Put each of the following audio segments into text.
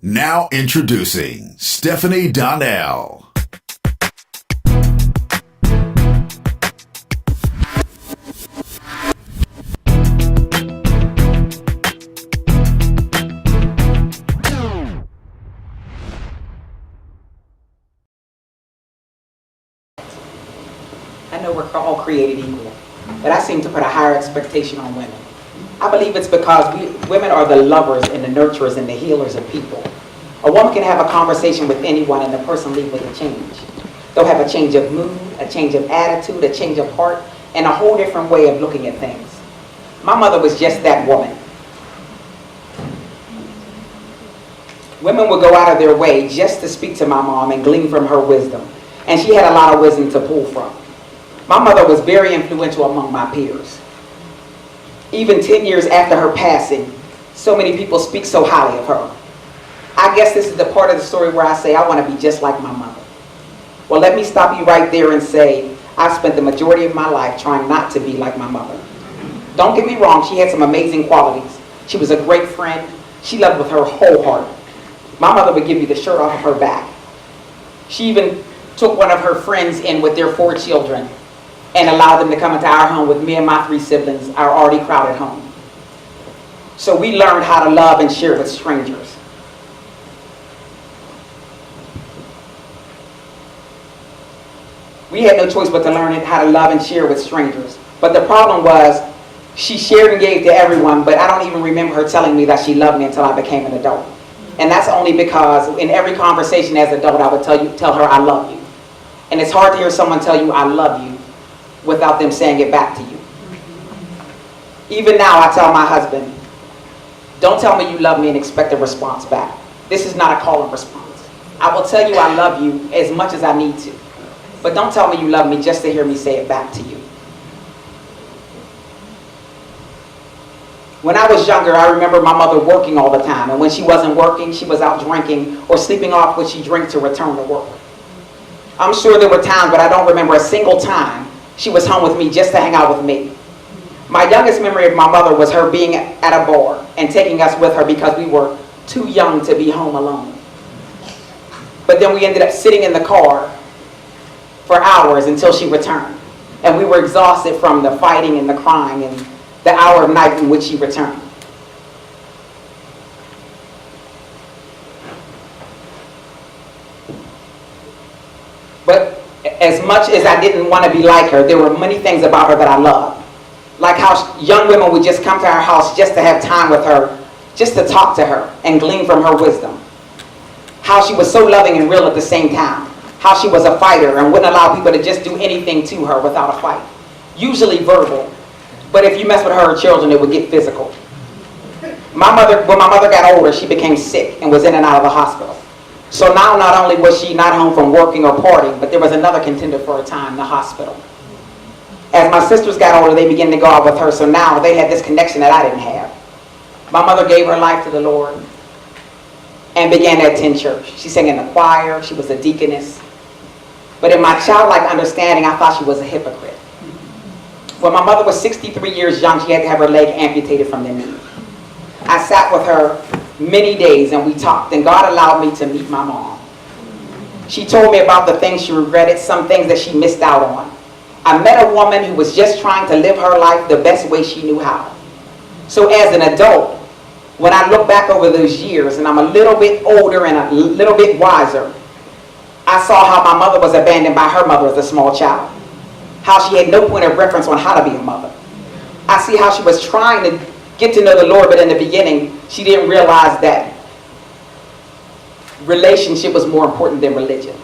Now introducing Stephenie Donnell. I know we're all created equal, but I seem to put a higher expectation on women. I believe it's because women are the lovers and the nurturers and the healers of people. A woman can have a conversation with anyone and the person leave with a change. They'll have a change of mood, a change of attitude, a change of heart, and a whole different way of looking at things. My mother was just that woman. Women would go out of their way just to speak to my mom and glean from her wisdom. And she had a lot of wisdom to pull from. My mother was very influential among my peers. Even 10 years after her passing, so many people speak so highly of her. I guess this is the part of the story where I say I want to be just like my mother. Well, let me stop you right there and say I've spent the majority of my life trying not to be like my mother. Don't get me wrong, she had some amazing qualities. She was a great friend. She loved with her whole heart. My mother would give you the shirt off of her back. She even took one of her friends in with their 4 children and allowed them to come into our home with me and my 3 siblings, our already crowded home. So we learned how to love and share with strangers. We had no choice but to learn how to love and share with strangers. But the problem was, she shared and gave to everyone, but I don't even remember her telling me that she loved me until I became an adult. And that's only because in every conversation as an adult, I would tell her I love you. And it's hard to hear someone tell you I love you without them saying it back to you. Even now, I tell my husband, don't tell me you love me and expect a response back. This is not a call and response. I will tell you I love you as much as I need to. But don't tell me you love me just to hear me say it back to you. When I was younger, I remember my mother working all the time. And when she wasn't working, she was out drinking or sleeping off what she drank to return to work. I'm sure there were times, but I don't remember a single time she was home with me just to hang out with me. My youngest memory of my mother was her being at a bar and taking us with her because we were too young to be home alone. But then we ended up sitting in the car for hours until she returned. And we were exhausted from the fighting and the crying and the hour of night in which she returned. But as much as I didn't want to be like her, there were many things about her that I loved. Like how young women would just come to our house just to have time with her, just to talk to her and glean from her wisdom. How she was so loving and real at the same time. How she was a fighter and wouldn't allow people to just do anything to her without a fight. Usually verbal, but if you mess with her children, it would get physical. When my mother got older, she became sick and was in and out of the hospital. So now not only was she not home from working or partying, but there was another contender for a time, the hospital. As my sisters got older, they began to go out with her, so now they had this connection that I didn't have. My mother gave her life to the Lord and began to attend church. She sang in the choir, she was a deaconess. But in my childlike understanding, I thought she was a hypocrite. When my mother was 63 years young, she had to have her leg amputated from the knee. I sat with her many days and we talked, and God allowed me to meet my mom. She told me about the things she regretted, some things that she missed out on. I met a woman who was just trying to live her life the best way she knew how. So as an adult, when I look back over those years and I'm a little bit older and a little bit wiser, I saw how my mother was abandoned by her mother as a small child. How she had no point of reference on how to be a mother. I see how she was trying to get to know the Lord, but in the beginning, she didn't realize that relationship was more important than religion.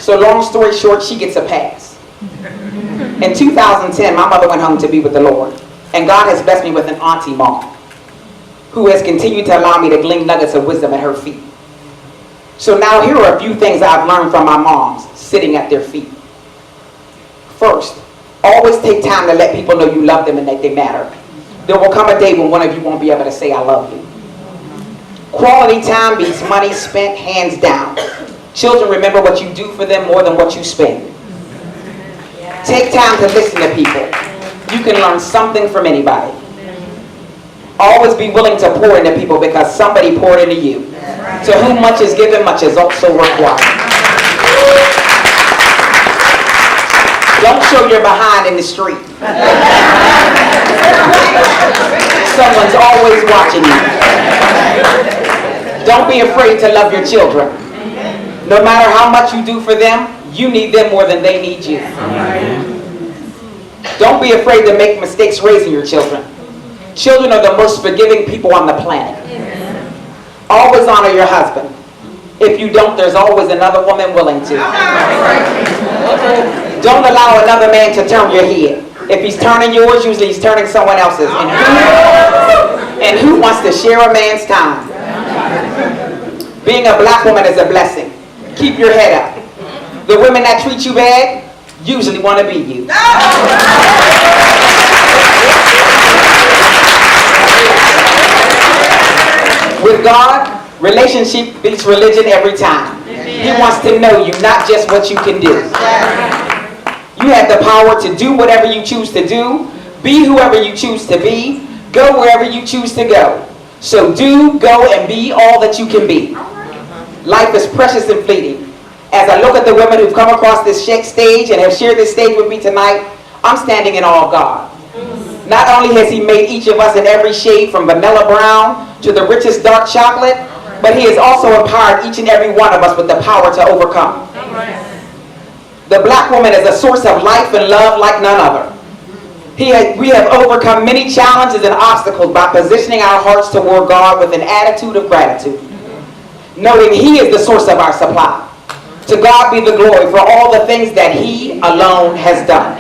So long story short, she gets a pass. In 2010, my mother went home to be with the Lord. And God has blessed me with an auntie mom who has continued to allow me to glean nuggets of wisdom at her feet. So now here are a few things I've learned from my moms sitting at their feet. First, always take time to let people know you love them and that they matter. There will come a day when one of you won't be able to say I love you. Quality time beats money spent hands down. Children remember what you do for them more than what you spend. Take time to listen to people. You can learn something from anybody. Always be willing to pour into people because somebody poured into you. To whom much is given, much is also required. Don't show your behind in the street. Someone's always watching you. Don't be afraid to love your children. No matter how much you do for them, you need them more than they need you. Don't be afraid to make mistakes raising your children. Children are the most forgiving people on the planet. Always honor your husband. If you don't, there's always another woman willing to. Don't allow another man to turn your head. If he's turning yours, usually he's turning someone else's. And who wants to share a man's time? Being a black woman is a blessing. Keep your head up. The women that treat you bad usually want to be you. With God, relationship beats religion every time. He wants to know you, not just what you can do. You have the power to do whatever you choose to do, be whoever you choose to be, go wherever you choose to go. So do, go, and be all that you can be. Life is precious and fleeting. As I look at the women who've come across this stage and have shared this stage with me tonight, I'm standing in awe of God. Not only has He made each of us in every shade from vanilla brown to the richest dark chocolate, but He has also empowered each and every one of us with the power to overcome. The black woman is a source of life and love like none other. We have overcome many challenges and obstacles by positioning our hearts toward God with an attitude of gratitude, noting He is the source of our supply. To God be the glory for all the things that He alone has done.